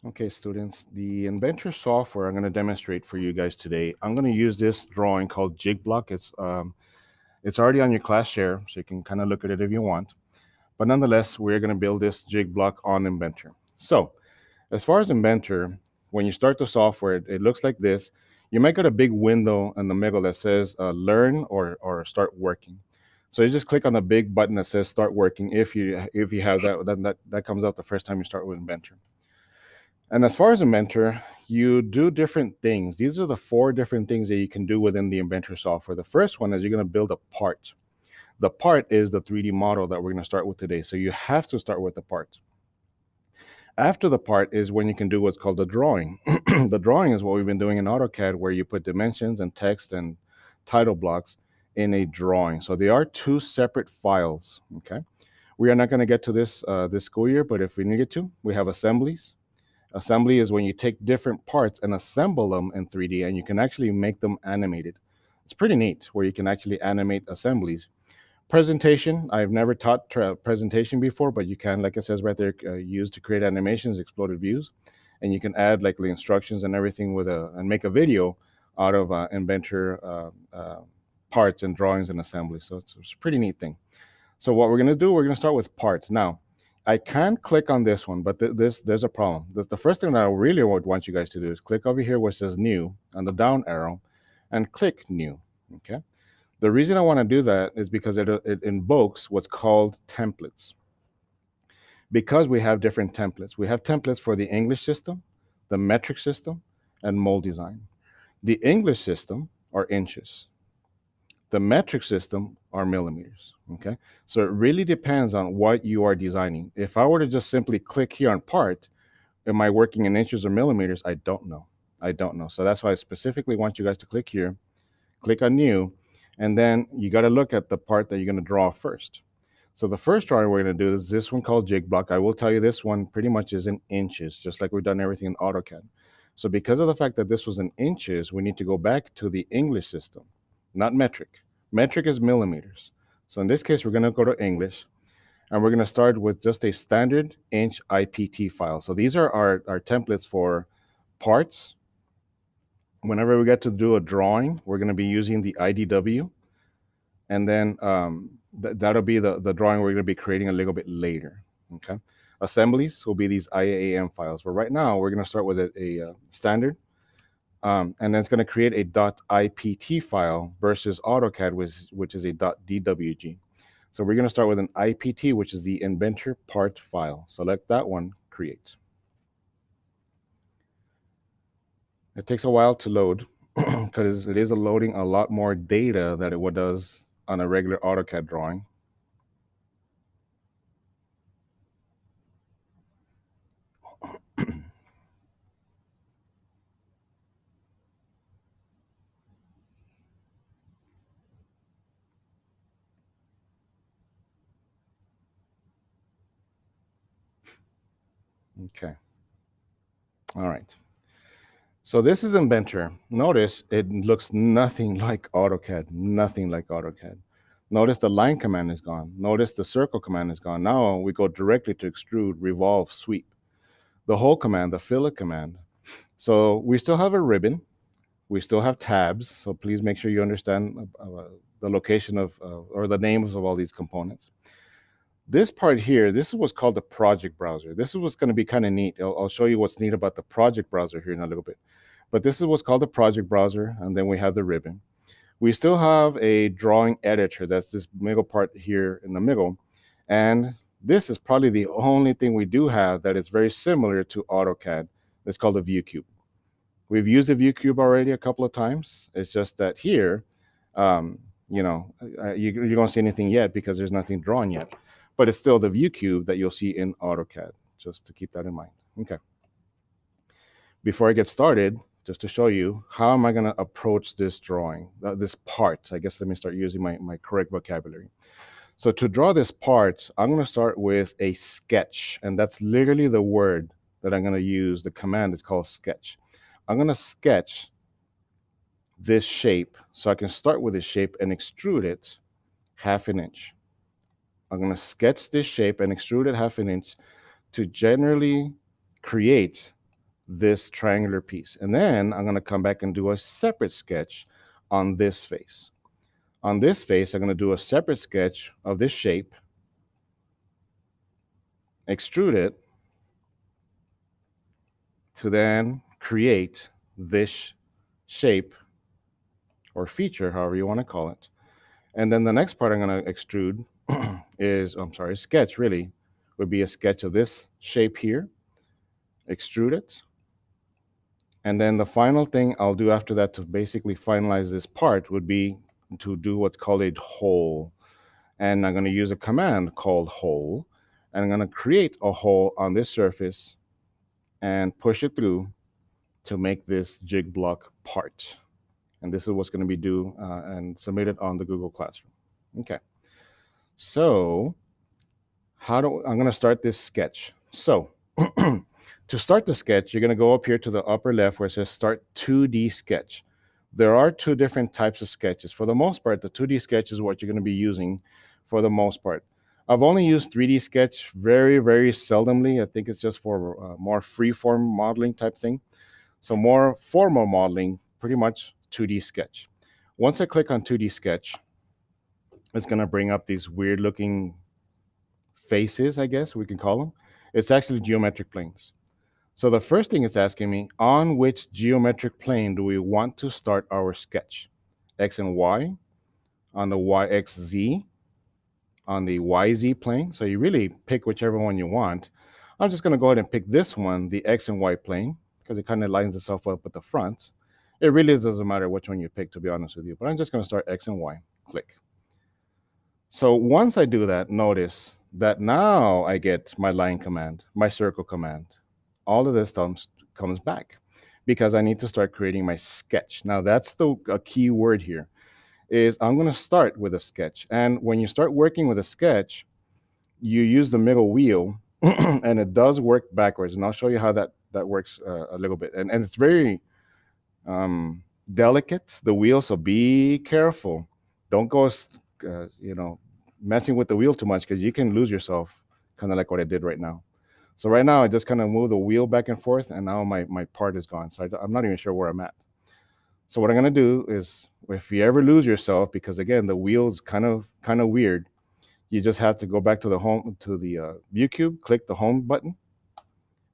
Okay, students, the Inventor software I'm going to demonstrate for you guys today. I'm going to use this drawing called Jig Block. It's already on your class share, so you can kind of look at it if you want. But nonetheless, we're going to build this Jig Block on Inventor. So, as far as Inventor, when you start the software, it looks like this. You might get a big window in the middle that says Learn or Start Working. So you just click on the big button that says Start Working. If you have that, then that comes out the first time you start with Inventor. And as far as Inventor, you do different things. These are the four different things that you can do within the Inventor software. The first one is you're going to build a part. The part is the 3D model that we're going to start with today. So you have to start with the part. After the part is when you can do what's called the drawing. The drawing is what we've been doing in AutoCAD, where you put dimensions and text and title blocks in a drawing. So they are two separate files. Okay. We are not going to get to this school year, but if we need to, we have assemblies. Assembly is when you take different parts and assemble them in 3D, and you can actually make them animated. It's pretty neat where you can actually animate assemblies. Presentation, I've never taught presentation before, but you can, like it says right there, use to create animations, exploded views, and you can add like the instructions and everything and make a video out of Inventor parts and drawings and assembly. So it's a pretty neat thing. So what we're going to do, we're going to start with parts. Now, I can click on this one, but there's a problem. The first thing that I really would want you guys to do is click over here where it says new on the down arrow and click new. Okay. The reason I want to do that is because it invokes what's called templates. Because we have different templates. We have templates for the English system, the metric system, and mold design. The English system are inches. The metric system are millimeters. Okay. So it really depends on what you are designing. If I were to just simply click here on part, am I working in inches or millimeters? I don't know. I don't know. So that's why I specifically want you guys to click here, click on new, and then you got to look at the part that you're going to draw first. So the first drawing we're going to do is this one called Jig Block. I will tell you this one pretty much is in inches, just like we've done everything in AutoCAD. So because of the fact that this was in inches, we need to go back to the English system, not metric. Metric is millimeters. So in this case, we're going to go to English, and we're going to start with just a standard inch IPT file. So these are our templates for parts. Whenever we get to do a drawing, we're going to be using the IDW, and then that'll be the drawing we're going to be creating a little bit later. Okay. Assemblies will be these IAM files. But right now, we're going to start with a standard, and then it's going to create a .ipt file versus AutoCAD, which is a .dwg. So we're going to start with an IPT, which is the Inventor part file. Select that one, create. It takes a while to load because it is loading a lot more data than it does on a regular AutoCAD drawing. Okay. All right. So this is Inventor. Notice it looks nothing like AutoCAD, nothing like AutoCAD. Notice the line command is gone. Notice the circle command is gone. Now we go directly to extrude, revolve, sweep. The whole command, the fillet command. So we still have a ribbon. We still have tabs. So please make sure you understand the location of or the names of all these components. This part here, this is what's called the project browser. This is what's going to be kind of neat. I'll show you what's neat about the project browser here in a little bit. But this is what's called the project browser, and then we have the ribbon. We still have a drawing editor. That's this middle part here in the middle. And this is probably the only thing we do have that is very similar to AutoCAD. It's called the view cube. We've used the view cube already a couple of times. It's just that here, you don't see anything yet because there's nothing drawn yet. But it's still the view cube that you'll see in AutoCAD, just to keep that in mind. Okay. Before I get started, just to show you, how am I going to approach this drawing, this part? I guess let me start using my correct vocabulary. So to draw this part, I'm going to start with a sketch, and that's literally the word that I'm going to use. The command is called sketch. I'm going to sketch this shape. So I can start with this shape and extrude it 1/2 inch. I'm going to sketch this shape and extrude it 1/2 inch to generally create this triangular piece. And then I'm going to come back and do a separate sketch on this face. On this face, I'm going to do a separate sketch of this shape, extrude it, to then create this shape or feature, however you want to call it. And then the next part I'm going to extrude sketch really would be a sketch of this shape here, extrude it. And then the final thing I'll do after that to basically finalize this part would be to do what's called a hole. And I'm going to use a command called hole. And I'm going to create a hole on this surface and push it through to make this jig block part. And this is what's going to be due and submitted on the Google Classroom. Okay. So I'm going to start this sketch. So to start the sketch, you're going to go up here to the upper left where it says Start 2D Sketch. There are two different types of sketches. For the most part, the 2D sketch is what you're going to be using for the most part. I've only used 3D sketch very, very seldomly. I think it's just for more free-form modeling type thing. So more formal modeling, pretty much 2D sketch. Once I click on 2D sketch, it's going to bring up these weird looking faces, I guess we can call them. It's actually geometric planes. So the first thing it's asking me, on which geometric plane do we want to start our sketch? X and Y, on the YXZ, on the YZ plane. So you really pick whichever one you want. I'm just going to go ahead and pick this one, the X and Y plane, because it kind of lines itself up with the front. It really doesn't matter which one you pick, to be honest with you. But I'm just going to start X and Y. Click. So once I do that, notice that now I get my line command, my circle command. All of this comes back because I need to start creating my sketch. Now that's a key word here is I'm going to start with a sketch. And when you start working with a sketch, you use the middle wheel and it does work backwards. And I'll show you how that works a little bit. And it's very delicate, the wheel, so be careful. Don't go, messing with the wheel too much because you can lose yourself, kind of like what I did right now. So right now I just kind of move the wheel back and forth and now my part is gone. So I'm not even sure where I'm at. So what I'm going to do is if you ever lose yourself, because again, the wheel's kind of weird, you just have to go back to the view cube, click the home button,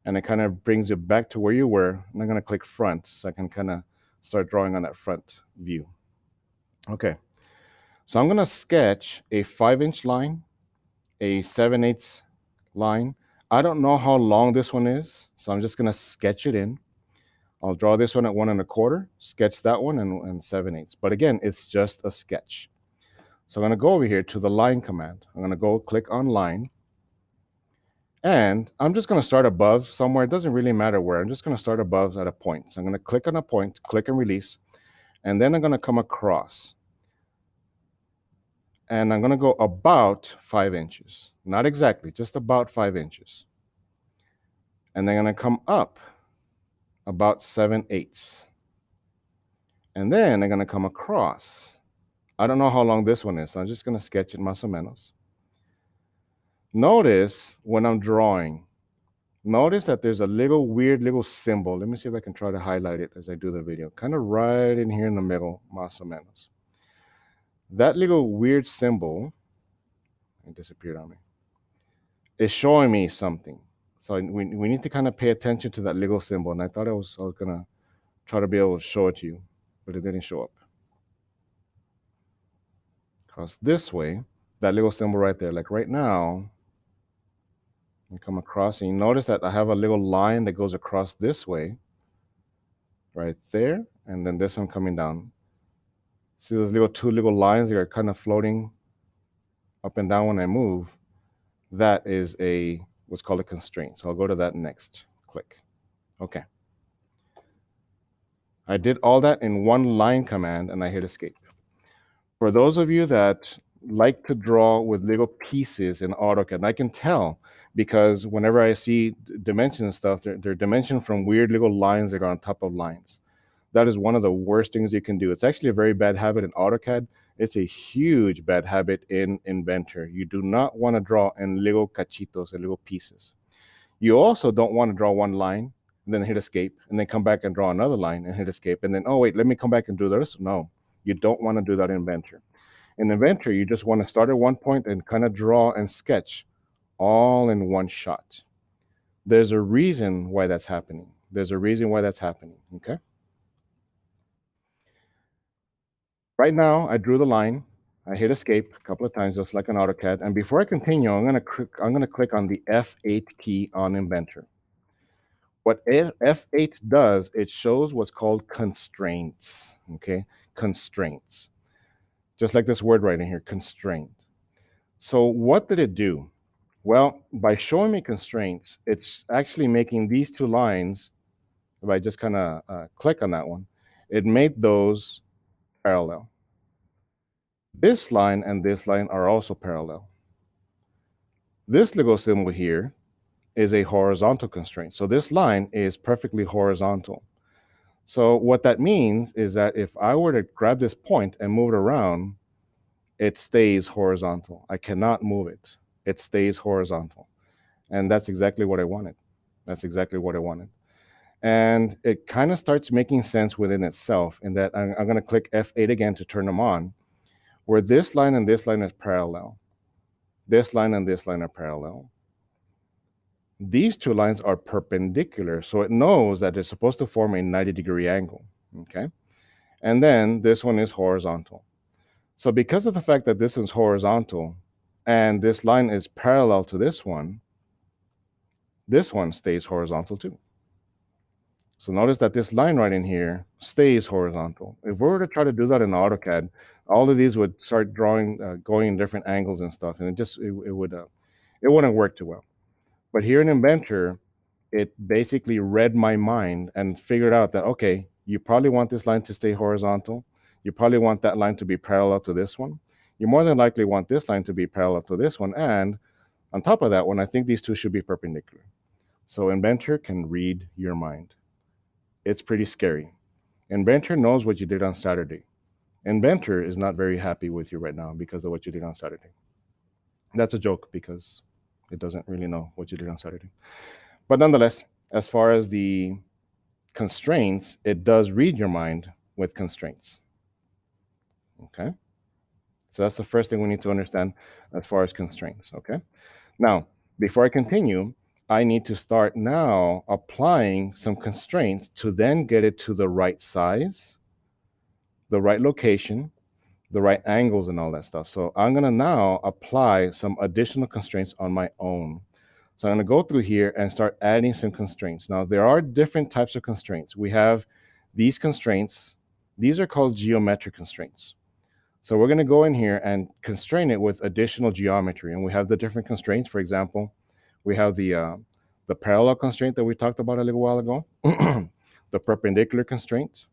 and it kind of brings you back to where you were. And I'm going to click front so I can kind of start drawing on that front view. Okay. So I'm going to sketch a 5-inch line, a 7/8 line. I don't know how long this one is, so I'm just going to sketch it in. I'll draw this one at 1 1/4, sketch that one and 7/8. But again, it's just a sketch. So I'm going to go over here to the line command. I'm going to go click on line. And I'm just going to start above somewhere. It doesn't really matter where. I'm just going to start above at a point. So I'm going to click on a point, click and release. And then I'm going to come across. And I'm going to go about 5 inches. Not exactly, just about 5 inches. And then I'm going to come up about 7/8. And then I'm going to come across. I don't know how long this one is, so I'm just going to sketch it más o menos. Notice when I'm drawing, notice that there's a little weird little symbol. Let me see if I can try to highlight it as I do the video. Kind of right in here in the middle, más o menos. That little weird symbol, it disappeared on me, is showing me something. So we need to kind of pay attention to that little symbol. And I thought I was going to try to be able to show it to you, but it didn't show up. Because this way, that little symbol right there, like right now, you come across and you notice that I have a little line that goes across this way, right there, and then this one coming down. See those two little lines that are kind of floating up and down when I move? That is what's called a constraint. So I'll go to that next. Click. Okay. I did all that in one line command and I hit escape. For those of you that like to draw with little pieces in AutoCAD, and I can tell because whenever I see dimensions and stuff, they're dimensioned from weird little lines that are on top of lines. That is one of the worst things you can do. It's actually a very bad habit in AutoCAD. It's a huge bad habit in Inventor. You do not want to draw in little cachitos and little pieces. You also don't want to draw one line and then hit escape, and then come back and draw another line and hit escape, and then, oh, wait, let me come back and do this. No, you don't want to do that in Inventor. In Inventor, you just want to start at one point and kind of draw and sketch all in one shot. There's a reason why that's happening. There's a reason why that's happening, okay? Right now, I drew the line. I hit escape a couple of times, just like an AutoCAD. And before I continue, I'm gonna click on the F8 key on Inventor. What F8 does, it shows what's called constraints, okay? Constraints. Just like this word right in here, constraint. So what did it do? Well, by showing me constraints, it's actually making these two lines, if I just kind of click on that one, it made those parallel. This line and this line are also parallel. This little symbol here is a horizontal constraint. So this line is perfectly horizontal. So what that means is that if I were to grab this point and move it around, it stays horizontal. I cannot move it. It stays horizontal. And that's exactly what I wanted. That's exactly what I wanted. And it kind of starts making sense within itself in that I'm going to click F8 again to turn them on, where this line and this line is parallel. This line and this line are parallel. These two lines are perpendicular, so it knows that it's supposed to form a 90-degree angle, okay? And then this one is horizontal. So because of the fact that this is horizontal and this line is parallel to this one stays horizontal too. So notice that this line right in here stays horizontal. If we were to try to do that in AutoCAD, all of these would start drawing, going in different angles and stuff, and it wouldn't work too well. But here in Inventor, it basically read my mind and figured out that, okay, you probably want this line to stay horizontal. You probably want that line to be parallel to this one. You more than likely want this line to be parallel to this one. And on top of that one, I think these two should be perpendicular. So Inventor can read your mind. It's pretty scary. Inventor knows what you did on Saturday. Inventor is not very happy with you right now because of what you did on Saturday. That's a joke because it doesn't really know what you did on Saturday. But nonetheless, as far as the constraints, it does read your mind with constraints. Okay? So that's the first thing we need to understand as far as constraints. Okay? Now, before I continue, I need to start now applying some constraints to then get it to the right size, the right location, the right angles, and all that stuff. So I'm going to now apply some additional constraints on my own. So I'm going to go through here and start adding some constraints. Now, there are different types of constraints. We have these constraints. These are called geometric constraints. So we're going to go in here and constrain it with additional geometry. And we have the different constraints. For example, we have the parallel constraint that we talked about a little while ago, the perpendicular constraint.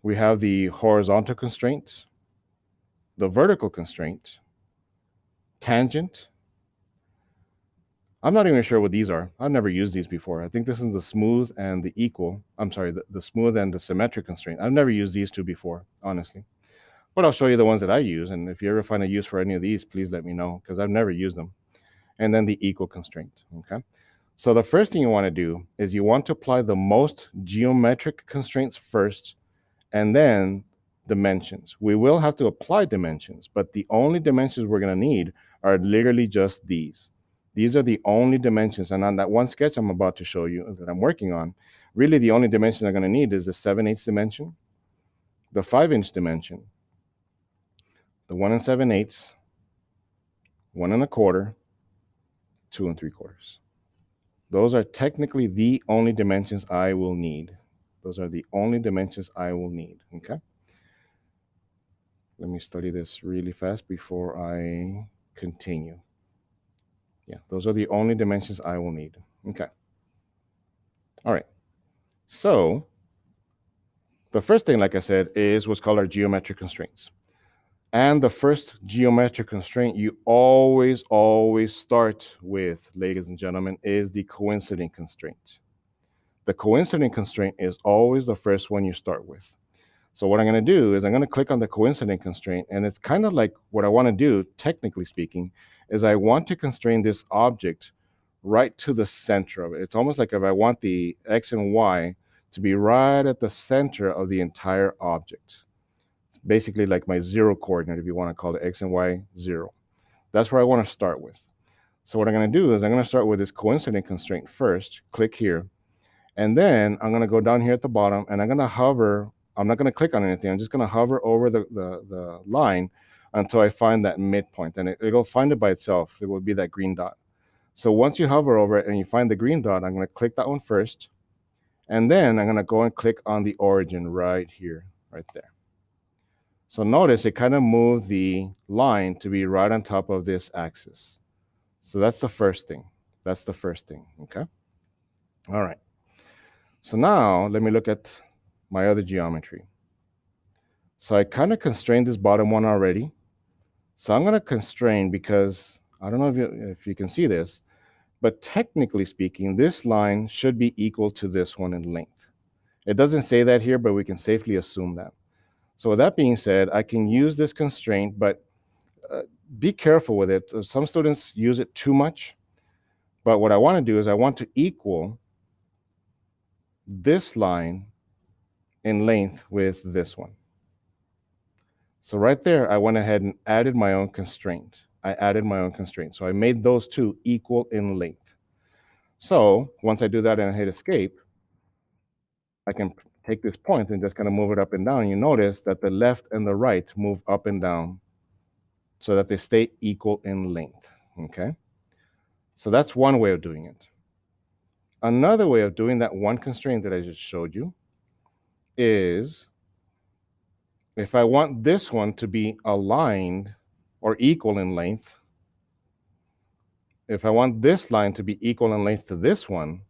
We have the horizontal constraint, the vertical constraint, tangent. I'm not even sure what these are. I've never used these before. I think this is the smooth and the equal. I'm sorry, the smooth and the symmetric constraint. I've never used these two before, honestly. But I'll show you the ones that I use. And if you ever find a use for any of these, please let me know because I've never used them. And then the equal constraint, okay? So the first thing you want to do is you want to apply the most geometric constraints first and then dimensions. We will have to apply dimensions, but the only dimensions we're going to need are literally just these. These are the only dimensions. And on that one sketch I'm about to show you that I'm working on, really the only dimensions I'm going to need is the 7/8 dimension, the 5-inch dimension, the 1 7/8, 1 1/4, 2 3/4. Those are technically the only dimensions I will need. Those are the only dimensions I will need, okay? Let me study this really fast before I continue. Yeah, those are the only dimensions I will need. Okay. All right. So the first thing, like I said, is what's called our geometric constraints. And the first geometric constraint you always start with, ladies and gentlemen, is the coincident constraint. The coincident constraint is always the first one you start with. So what I'm going to do is I'm going to click on the coincident constraint, and it's kind of like what I want to do, technically speaking, is I want to constrain this object right to the center of it. It's almost like if I want the X and Y to be right at the center of the entire object. Basically like my zero coordinate, if you want to call it X and Y 0. That's where I want to start with. So what I'm going to do is I'm going to start with this coincident constraint first, click here, and then I'm going to go down here at the bottom and I'm going to hover. I'm not going to click on anything. I'm just going to hover over the line until I find that midpoint, and it'll find it by itself. It will be that green dot. So once you hover over it and you find the green dot, I'm going to click that one first, and then I'm going to go and click on the origin right here, right there. So notice it kind of moved the line to be right on top of this axis. So that's the first thing. That's the first thing, okay? All right. So now let me look at my other geometry. So I kind of constrained this bottom one already. So I'm going to constrain because I don't know if you can see this, but technically speaking, this line should be equal to this one in length. It doesn't say that here, but we can safely assume that. So with that being said, I can use this constraint, but be careful with it. Some students use it too much, but what I want to do is I want to equal this line in length with this one. So right there, I went ahead and added my own constraint. I added my own constraint. So I made those two equal in length. So once I do that and I hit escape, I can take this point and just kind of move it up and down. You notice that the left and the right move up and down so that they stay equal in length, okay? So that's one way of doing it. Another way of doing that one constraint that I just showed you is if I want this one to be aligned or equal in length, if I want this line to be equal in length to this one,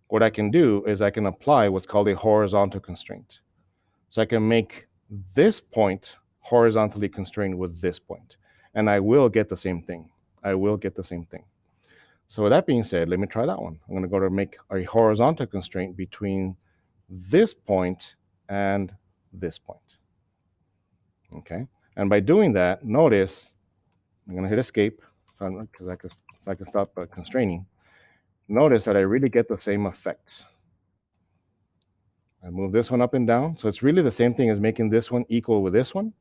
what I can do is I can apply what's called a horizontal constraint. So I can make this point horizontally constrained with this point, and I will get the same thing. I will get the same thing. So with that being said, let me try that one. I'm going to go to make a horizontal constraint between this point and this point. Okay, and by doing that, notice I'm going to hit escape because I can stop constraining. Notice that I really get the same effect. I move this one up and down. So it's really the same thing as making this one equal with this one.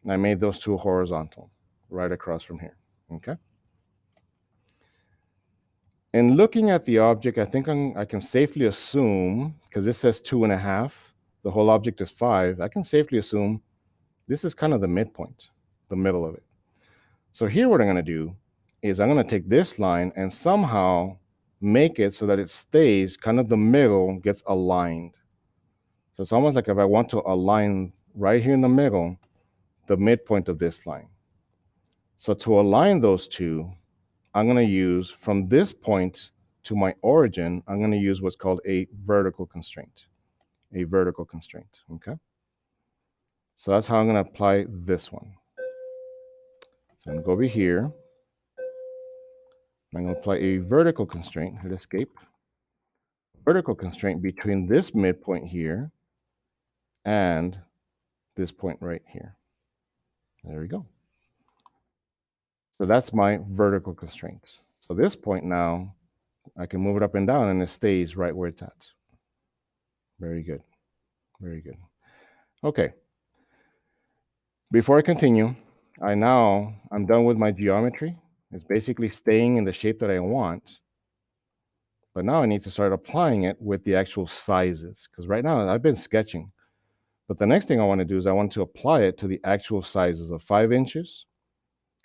And I made those two horizontal right across from here, okay? In looking at the object, I think I can safely assume, because this says 2.5, the whole object is 5, I can safely assume this is kind of the midpoint, the middle of it. So here what I'm going to do is I'm going to take this line and somehow make it so that it stays kind of the middle, gets aligned. So it's almost like if I want to align right here in the middle, the midpoint of this line. So to align those two, I'm going to use from this point to my origin, I'm going to use what's called a vertical constraint. A vertical constraint, okay? So that's how I'm going to apply this one. So I'm going to go over here. I'm going to apply a vertical constraint, hit escape. Vertical constraint between this midpoint here and this point right here. There we go. So that's my vertical constraint. So this point now, I can move it up and down and it stays right where it's at. Very good. Very good. Okay. Before I continue, I'm done with my geometry. It's basically staying in the shape that I want. But now I need to start applying it with the actual sizes, because right now I've been sketching. But the next thing I want to do is I want to apply it to the actual sizes of 5 inches,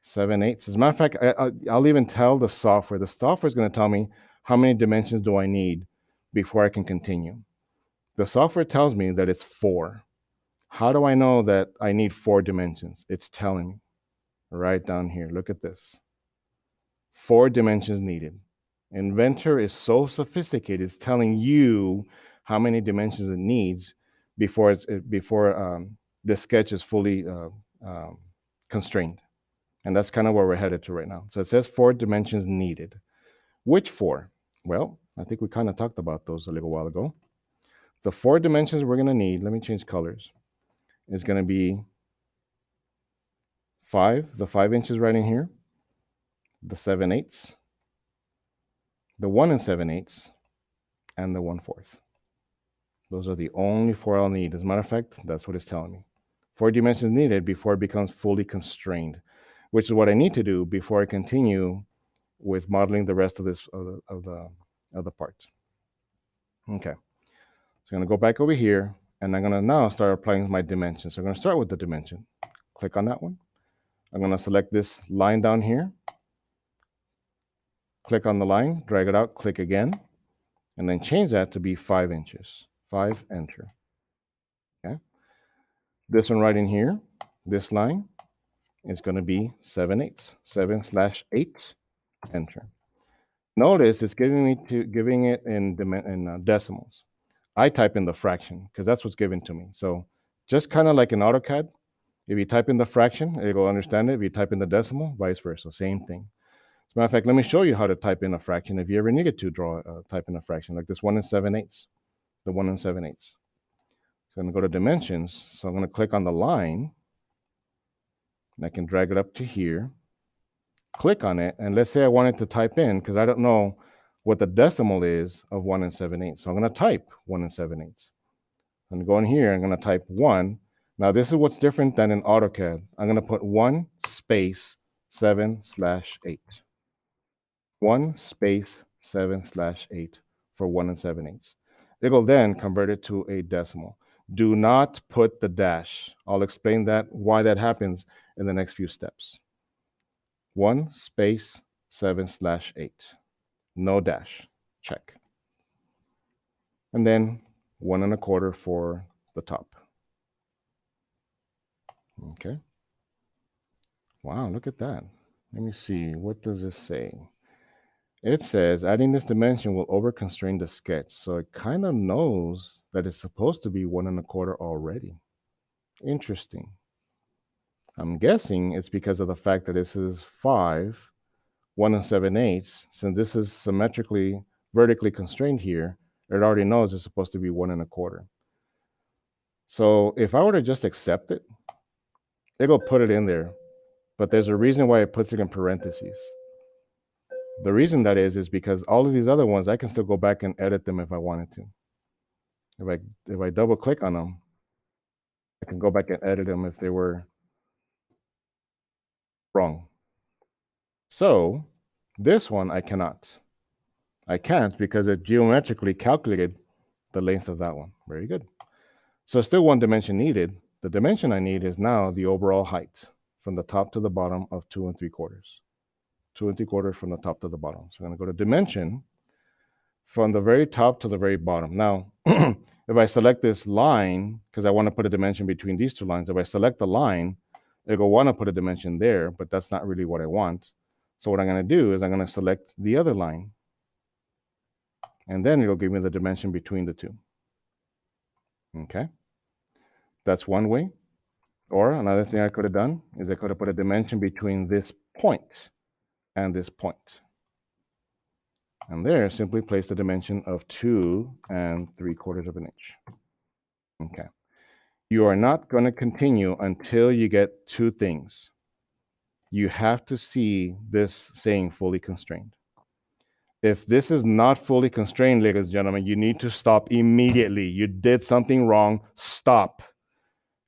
7/8. As a matter of fact, I'll even tell the software. The software is going to tell me how many dimensions do I need before I can continue. The software tells me that it's 4. How do I know that I need 4 dimensions? It's telling me right down here. Look at this. 4 dimensions needed. Inventor is so sophisticated, it's telling you how many dimensions it needs before the sketch is fully constrained. And that's kind of where we're headed to right now. So it says 4 dimensions needed. Which 4? Well, I think we kind of talked about those a little while ago. The 4 dimensions we're going to need, let me change colors, is going to be 5, the 5 inches right in here, the 7/8, the 1 7/8, and the 1/4. Those are the only four I'll need. As a matter of fact, that's what it's telling me. 4 dimensions needed before it becomes fully constrained, which is what I need to do before I continue with modeling the rest of this of the part. Okay, so I'm gonna go back over here, and I'm gonna now start applying my dimensions. So I'm gonna start with the dimension. Click on that one. I'm gonna select this line down here. Click on the line, drag it out, click again, and then change that to be 5 inches. 5, enter. Okay. This one right in here, this line is going to be 7/8. 7/8, enter. Notice it's giving it in decimals. I type in the fraction because that's what's given to me. So just kind of like in AutoCAD, if you type in the fraction, it will understand it. If you type in the decimal, vice versa, same thing. As a matter of fact, let me show you how to type in a fraction if you ever needed to type in a fraction, like this 1 7/8, the 1 7/8. So I'm going to go to dimensions. So I'm going to click on the line, and I can drag it up to here, click on it, and let's say I wanted to type in, because I don't know what the decimal is of 1 7/8. So I'm going to type 1 7/8. I'm going to go in here, I'm going to type 1. Now this is what's different than in AutoCAD. I'm going to put 1 space 7/8. 1 space 7/8 for 1 7/8. It will then convert it to a decimal. Do not put the dash. I'll explain why that happens in the next few steps. 1 space 7/8. No dash. Check. And then 1 1/4 for the top. Okay. Wow, look at that. Let me see. What does this say? It says adding this dimension will over-constrain the sketch. So it kind of knows that it's supposed to be 1 1/4 already. Interesting. I'm guessing it's because of the fact that this is 5, 1 7/8. Since this is symmetrically, vertically constrained here, it already knows it's supposed to be 1 1/4. So if I were to just accept it, it'll put it in there. But there's a reason why it puts it in parentheses. The reason that is because all of these other ones, I can still go back and edit them if I wanted to. If I double click on them, I can go back and edit them if they were wrong. So this one I cannot. I can't because it geometrically calculated the length of that one. Very good. So still one dimension needed. The dimension I need is now the overall height from the top to the bottom of 2 3/4. 2 3/4 from the top to the bottom. So I'm going to go to dimension from the very top to the very bottom. Now, if I select this line, because I want to put a dimension between these two lines, if I select the line, it'll want to put a dimension there, but that's not really what I want. So what I'm going to do is I'm going to select the other line, and then it'll give me the dimension between the two. Okay, that's one way. Or another thing I could have done is I could have put a dimension between this point and this point. And there, simply place the dimension of 2 3/4 of an inch. Okay. You are not going to continue until you get two things. You have to see this saying fully constrained. If this is not fully constrained, ladies and gentlemen, you need to stop immediately. You did something wrong. Stop.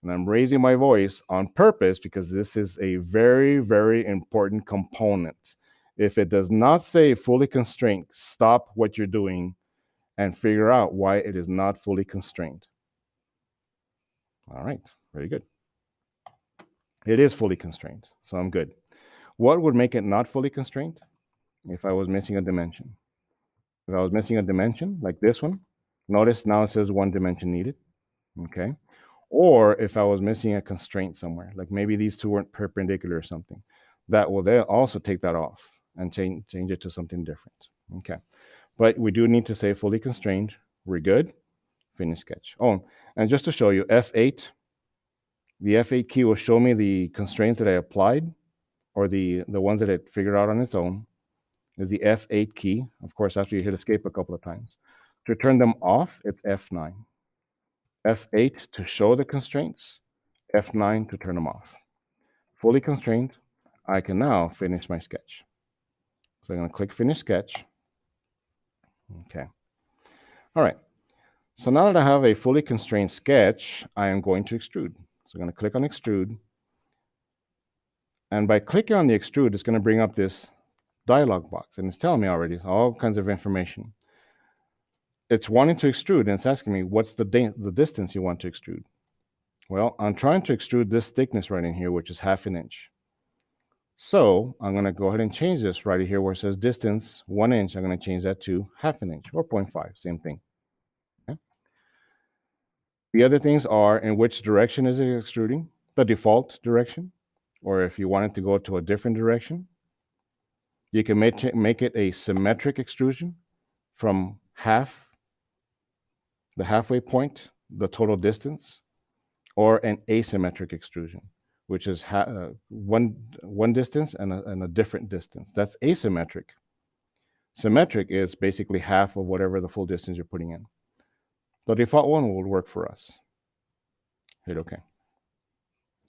And I'm raising my voice on purpose because this is a very, very important component. If it does not say fully constrained, stop what you're doing and figure out why it is not fully constrained. All right, very good. It is fully constrained, so I'm good. What would make it not fully constrained? If I was missing a dimension. If I was missing a dimension, like this one, notice now it says 1 dimension needed, okay? Or if I was missing a constraint somewhere, like maybe these two weren't perpendicular or something, that will then also take that off and change it to something different, okay? But we do need to say fully constrained. We're good. Finish sketch. Oh, and just to show you, F8, the F8 key will show me the constraints that I applied or the ones that it figured out on its own. Is the F8 key, of course, after you hit escape a couple of times. To turn them off, it's F9. F8 to show the constraints, F9 to turn them off. Fully constrained, I can now finish my sketch. So I'm going to click Finish Sketch. Okay. All right. So now that I have a fully constrained sketch, I am going to extrude. So I'm going to click on extrude. And by clicking on the extrude, it's going to bring up this dialog box. And it's telling me already all kinds of information. It's wanting to extrude, and it's asking me, what's the distance you want to extrude? Well, I'm trying to extrude this thickness right in here, which is 1/2 inch. So I'm going to go ahead and change this right here where it says distance 1 inch. I'm going to change that to 1/2 inch or 0.5, same thing. Okay. The other things are in which direction is it extruding, the default direction, or if you want it to go to a different direction. You can make it a symmetric extrusion from the halfway point, the total distance, or an asymmetric extrusion, which is one distance and a different distance. That's asymmetric. Symmetric is basically half of whatever the full distance you're putting in. The default one will work for us. Hit OK.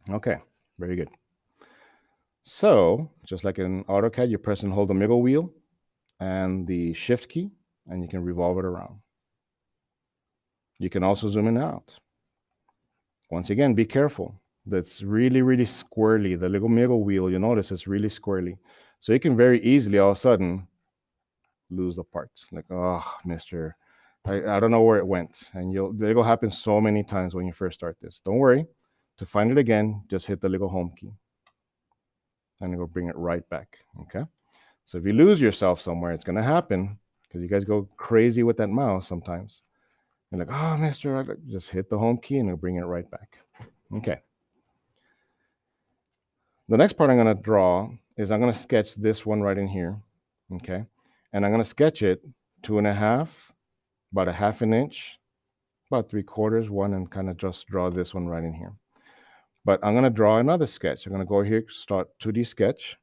Okay, very good. So just like in AutoCAD, you press and hold the middle wheel and the shift key, and you can revolve it around. You can also zoom in and out. Once again, be careful. That's really, really squirrely. The little middle wheel, you notice it's really squirrely. So you can very easily all of a sudden lose the part. Like, oh, mister, I don't know where it went. And it'll happen so many times when you first start this. Don't worry. To find it again, just hit the little home key. And it'll bring it right back. Okay. So if you lose yourself somewhere, it's going to happen because you guys go crazy with that mouse sometimes. You're like, oh, mister, just hit the home key and it'll bring it right back. Okay. The next part I'm going to draw is I'm going to sketch this one right in here. Okay. And I'm going to sketch it 2.5, about 1/2 inch, about 3/4, one, and kind of just draw this one right in here. But I'm going to draw another sketch. I'm going to go here, start 2D sketch.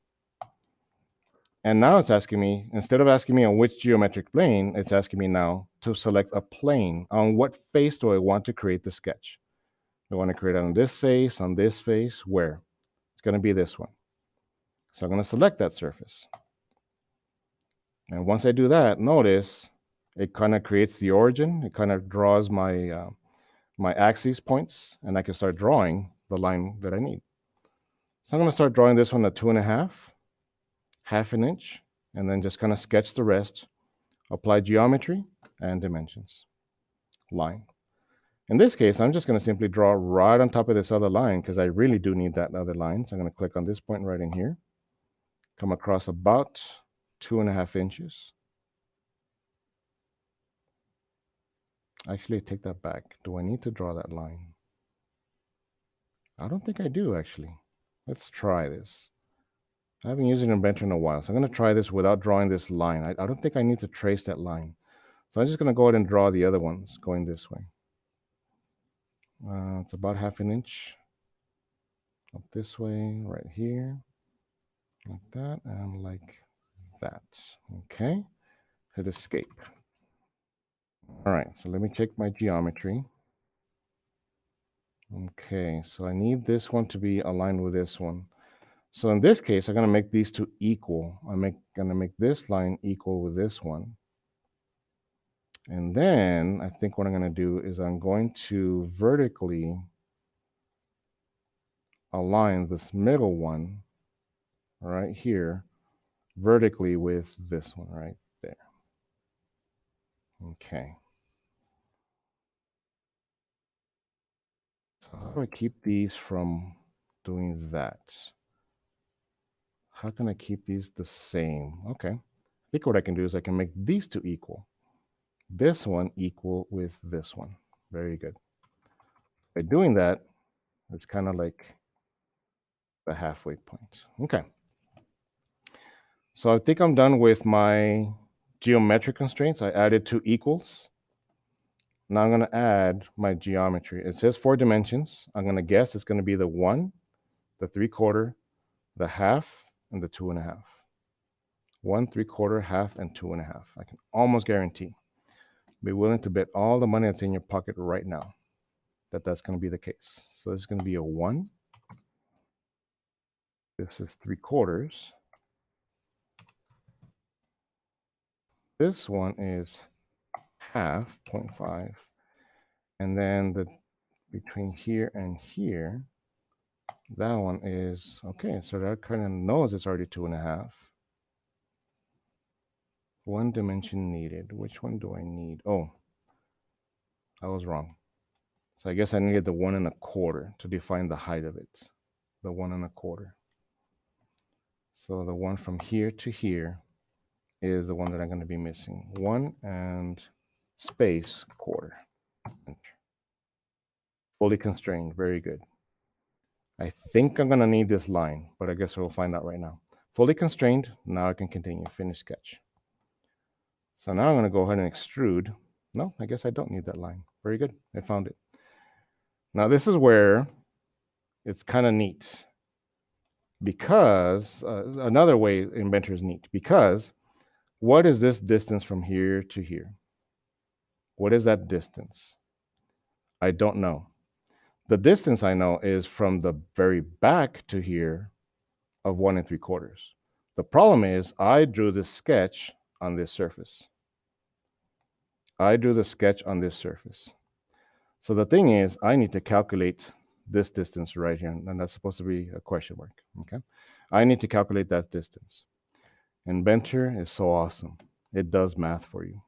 And now it's asking me, instead of asking me on which geometric plane, it's asking me now to select a plane. On what face do I want to create the sketch? Do I want to create it on this face, where? It's going to be this one. So I'm going to select that surface. And once I do that, notice it kind of creates the origin. It kind of draws my my axis points, and I can start drawing the line that I need. So I'm going to start drawing this one at 2.5, 1/2 inch, and then just kind of sketch the rest. Apply geometry and dimensions. Line. In this case, I'm just going to simply draw right on top of this other line because I really do need that other line. So I'm going to click on this point right in here, come across about 2.5 inches. Actually, take that back. Do I need to draw that line? I don't think I do, actually. Let's try this. I haven't used Inventor in a while, so I'm going to try this without drawing this line. I don't think I need to trace that line. So I'm just going to go ahead and draw the other ones going this way. It's about 1/2 inch. Up this way, right here. Like that, and like that. Okay. Hit escape. All right, so let me check my geometry. Okay, so I need this one to be aligned with this one. So in this case, I'm going to make these two equal. I'm going to make this line equal with this one. And then I think what I'm going to do is I'm going to vertically align this middle one right here vertically with this one right there. Okay. So how do I keep these from doing that? How can I keep these the same? Okay. I think what I can do is I can make these two equal. This one equal with this one. Very good. By doing that, it's kind of like the halfway point. Okay. So I think I'm done with my geometric constraints. I added 2 equals. Now I'm going to add my geometry. It says 4 dimensions. I'm going to guess it's going to be the 1, the 3/4, the 1/2, and the 2.5. 1, 3/4, 1/2, and 2.5. I can almost guarantee. Be willing to bet all the money that's in your pocket right now that that's going to be the case. So it's going to be a 1. This is 3/4. This one is half, 0.5. And then between here and here, that one is, okay, so that kind of knows it's already 2.5. One dimension needed. Which one do I need? Oh, I was wrong. So I guess I needed the 1.25 to define the height of it. The 1.25. So the one from here to here is the one that I'm going to be missing. 1 and space quarter. Fully constrained. Very good. I think I'm going to need this line, but I guess we'll find out right now. Fully constrained. Now I can continue. Finish sketch. So now I'm going to go ahead and extrude. No, I guess I don't need that line. Very good. I found it. Now this is where it's kind of neat, because another way Inventor is neat, because what is this distance from here to here? What is that distance? I don't know. The distance I know is from the very back to here of 1 3/4. The problem is I drew this sketch on this surface. I drew the sketch on this surface. So the thing is, I need to calculate this distance right here, and that's supposed to be a question mark, okay? I need to calculate that distance. Inventor is so awesome. It does math for you.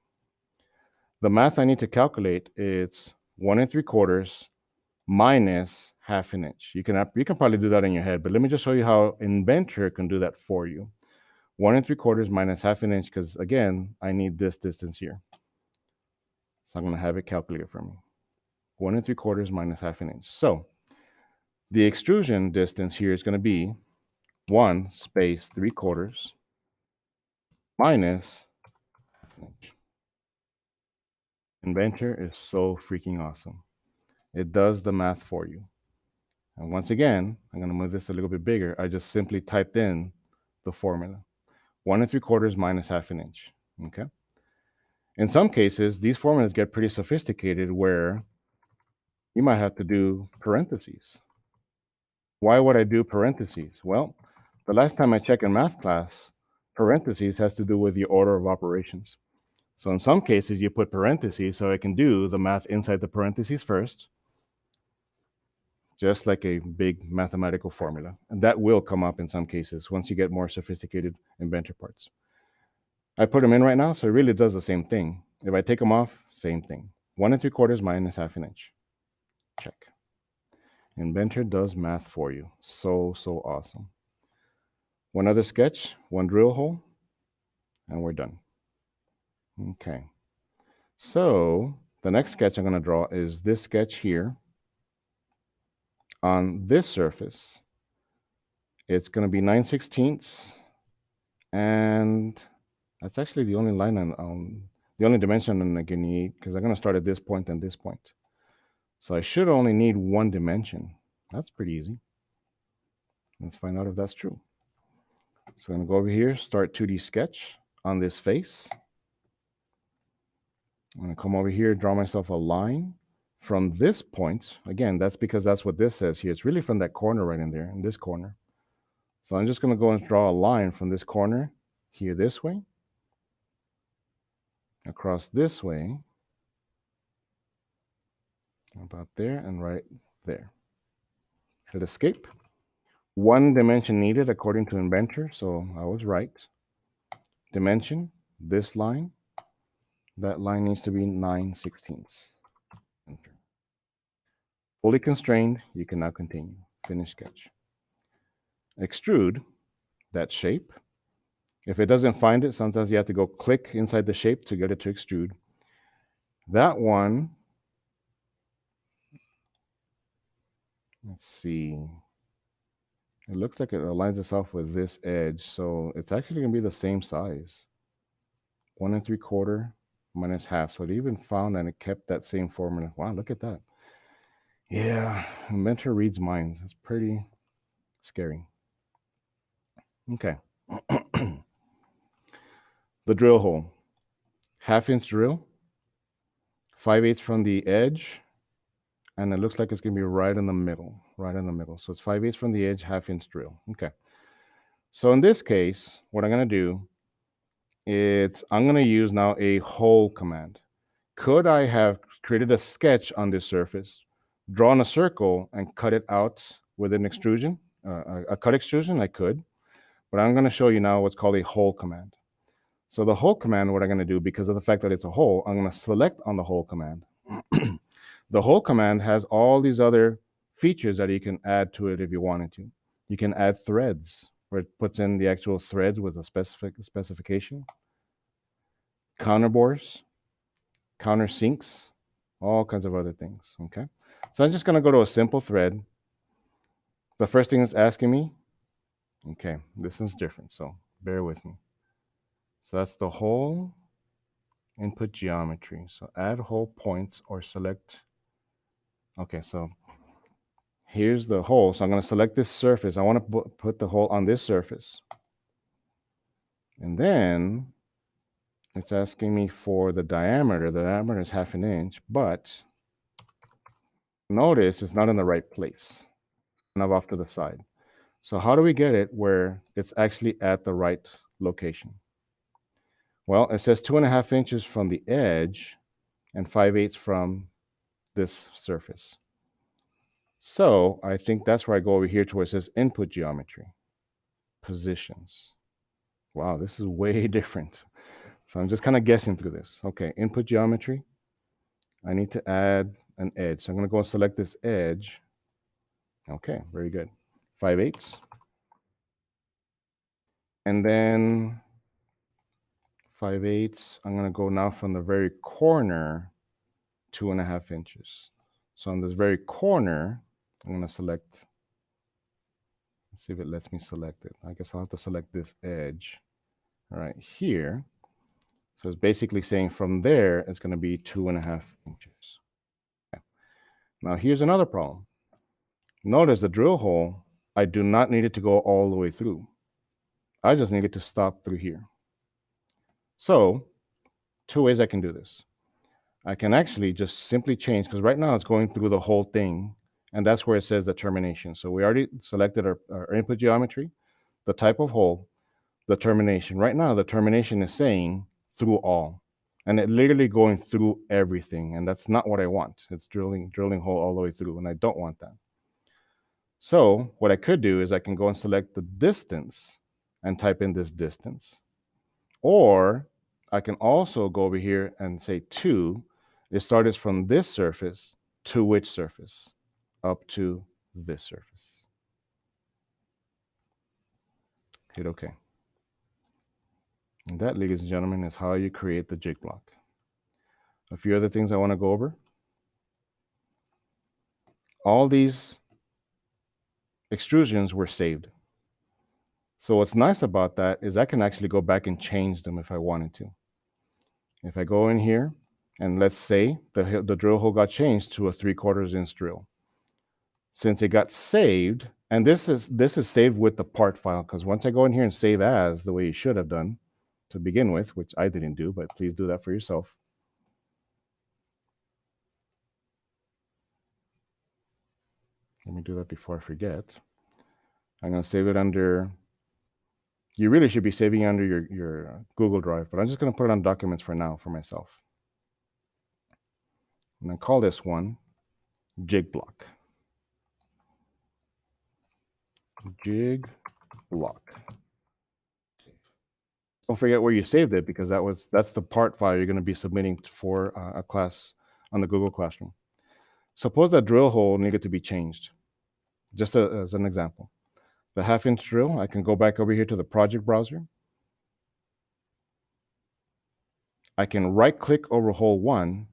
The math I need to calculate is 1 3/4 minus 1/2 inch. You can probably do that in your head, but let me just show you how Inventor can do that for you. 1 3/4 minus 1/2 inch, because again, I need this distance here. So I'm going to have it calculated for me. 1 3/4 minus 1/2 inch. So the extrusion distance here is going to be 1 space 3/4 minus 1/2 inch. Inventor is so freaking awesome. It does the math for you. And once again, I'm going to move this a little bit bigger. I just simply typed in the formula. 1 3/4 minus 1/2 inch. Okay. In some cases, these formulas get pretty sophisticated where you might have to do parentheses. Why would I do parentheses? Well, the last time I checked in math class, parentheses has to do with the order of operations. So in some cases, you put parentheses so I can do the math inside the parentheses first, just like a big mathematical formula. And that will come up in some cases once you get more sophisticated Inventor parts. I put them in right now, so it really does the same thing. If I take them off, same thing. 1 3/4 minus 1/2 inch. Check. Inventor does math for you. So, so awesome. One other sketch, one drill hole, and we're done. Okay. So the next sketch I'm going to draw is this sketch here on this surface. It's going to be 9/16, and that's actually the only line the only dimension I'm going to need, because I'm going to start at this point and this point. So I should only need one dimension. That's pretty easy. Let's find out if that's true. So I'm going to go over here, start 2D sketch on this face. I'm going to come over here, draw myself a line from this point. Again, that's because that's what this says here. It's really from that corner right in there, in this corner. So I'm just going to go and draw a line from this corner here this way, across this way, about there, and right there. Hit escape. One dimension needed according to Inventor, so I was right. Dimension, this line, that line needs to be 9/16. Enter. Fully constrained, you can now continue. Finish sketch. Extrude that shape. If it doesn't find it, sometimes you have to go click inside the shape to get it to extrude. That one, let's see. It looks like it aligns itself with this edge, so it's actually going to be the same size. 1 3/4 minus 1/2. So it even found and it kept that same formula. Wow, look at that. Yeah, Inventor reads minds. It's pretty scary. Okay. The drill hole. 1/2 inch drill, 5/8 from the edge, and it looks like it's going to be right in the middle, right in the middle. So it's 5/8 from the edge, 1/2 inch drill. Okay. So in this case, what I'm going to do I'm going to use now a hole command. Could I have created a sketch on this surface, drawn a circle, and cut it out with an extrusion, a cut extrusion? I could, but I'm going to show you now what's called a hole command. So the hole command, what I'm going to do, because of the fact that it's a hole, I'm going to select on the hole command. The hole command has all these other features that you can add to it if you wanted to. You can add threads, where it puts in the actual threads with a specification, counterbores, countersinks, all kinds of other things. Okay. So I'm just going to go to a simple thread. The first thing it's asking me, okay, this is different. So bear with me. So that's the hole input geometry. So add hole points or select. Okay, so here's the hole. So I'm going to select this surface. I want to put the hole on this surface. And then it's asking me for the diameter. The diameter is 1/2 inch, but notice it's not in the right place. It's kind of off to the side. So how do we get it where it's actually at the right location? Well, it says 2.5 inches from the edge and 5/8 from this surface. So I think that's where I go over here to where it says input geometry, positions. Wow, this is way different. So I'm just kind of guessing through this. Okay, input geometry. I need to add an edge. So I'm going to go and select this edge. Okay, very good. 5/8. And then 5/8. I'm going to go now from the very corner 2.5 inches. So on this very corner, I'm going to select, let's see if it lets me select it. I guess I'll have to select this edge right here. So it's basically saying from there, it's going to be 2.5 inches. Okay. Now here's another problem. Notice the drill hole, I do not need it to go all the way through. I just need it to stop through here. So 2 ways I can do this. I can actually just simply change, because right now it's going through the whole thing, and that's where it says the termination. So we already selected our input geometry, the type of hole, the termination. Right now, the termination is saying through all, and it literally going through everything, and that's not what I want. It's drilling hole all the way through, and I don't want that. So what I could do is I can go and select the distance and type in this distance, or I can also go over here and say to. It started from this surface to which surface? Up to this surface. Hit OK. And that, ladies and gentlemen, is how you create the jig block. A few other things I want to go over. All these extrusions were saved. So what's nice about that is I can actually go back and change them if I wanted to. If I go in here, and let's say the drill hole got changed to a 3/4 inch drill. Since it got saved, and this is saved with the part file, because once I go in here and save as the way you should have done to begin with, which I didn't do, but please do that for yourself. Let me do that before I forget. I'm going to save it under, you really should be saving under your Google Drive, but I'm just going to put it on documents for now for myself. I'm going to call this one Jig Block. Jig Block. Don't forget where you saved it, because that's the part file you're going to be submitting for a class on the Google Classroom. Suppose that drill hole needed to be changed, just as an example. The 1/2 inch drill, I can go back over here to the project browser. I can right click over hole 1,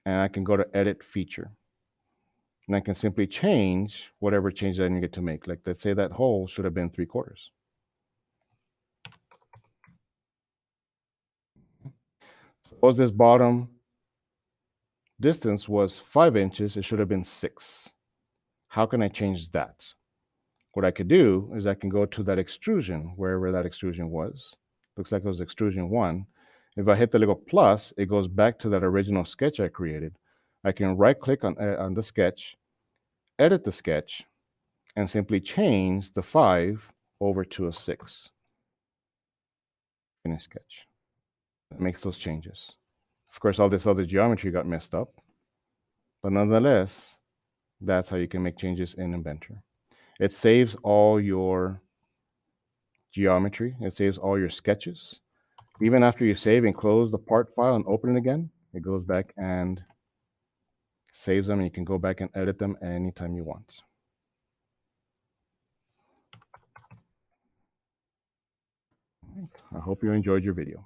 and I can go to edit feature. And I can simply change whatever change I needed to make. Like, let's say that hole should have been 3/4. Suppose this bottom distance was 5 inches, it should have been 6. How can I change that? What I could do is I can go to that extrusion, wherever that extrusion was. Looks like it was extrusion 1. If I hit the little plus, it goes back to that original sketch I created. I can right click on the sketch, edit the sketch, and simply change the 5 over to a 6. Finish sketch. It makes those changes. Of course, all this other geometry got messed up, but nonetheless, that's how you can make changes in Inventor. It saves all your geometry. It saves all your sketches. Even after you save and close the part file and open it again, it goes back and saves them, and you can go back and edit them anytime you want. I hope you enjoyed your video.